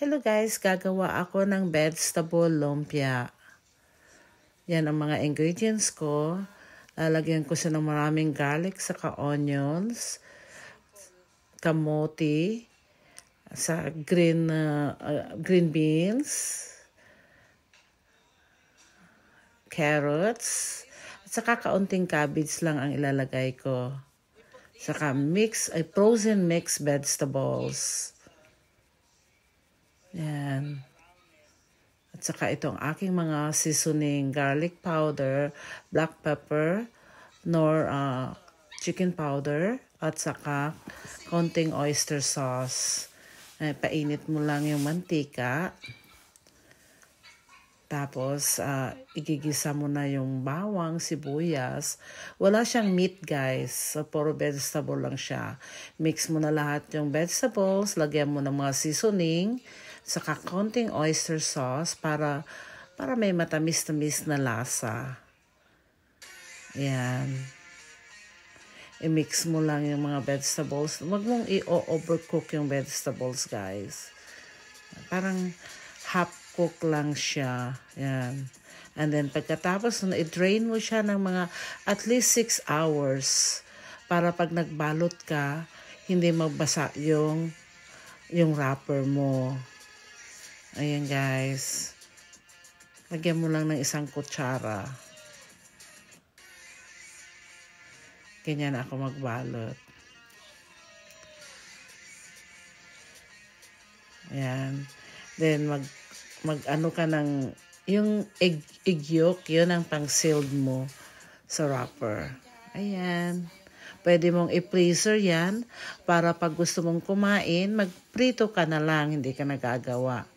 Hello guys, gagawa ako ng vegetable lumpia. Yan ang mga ingredients ko. Lalagyan ko siya ng maraming garlic, saka onions, kamote, sa green beans, carrots, at saka kaunting cabbage lang ang ilalagay ko. Saka frozen mixed vegetables. Yan. At saka itong aking mga seasoning, garlic powder, black pepper, nor chicken powder, at saka konting oyster sauce. Painit mo lang yung mantika. Tapos, igigisa mo na yung bawang, sibuyas. Wala siyang meat, guys. So, puro vegetable lang siya. Mix mo na lahat yung vegetables. Lagyan mo ng mga seasoning. Saka konting oyster sauce para may matamis-tamis na lasa. Ayan. I-mix mo lang yung mga vegetables. Huwag mong i-overcook yung vegetables, guys. Parang half cook lang siya. Yan. And then, pagkatapos, i-drain mo siya ng mga at least 6 hours para pag nagbalot ka, hindi magbasa yung wrapper mo. Ayan, guys. Lagyan mo lang ng 1 kutsara. Ganyan ako magbalot. Ayan. Then, mag-ano ka ng, yung egg yolk, yun ang pang-sealed mo sa wrapper. Ayan. Pwede mong i-freezer yan para pag gusto mong kumain, magprito ka na lang, hindi ka nagagawa.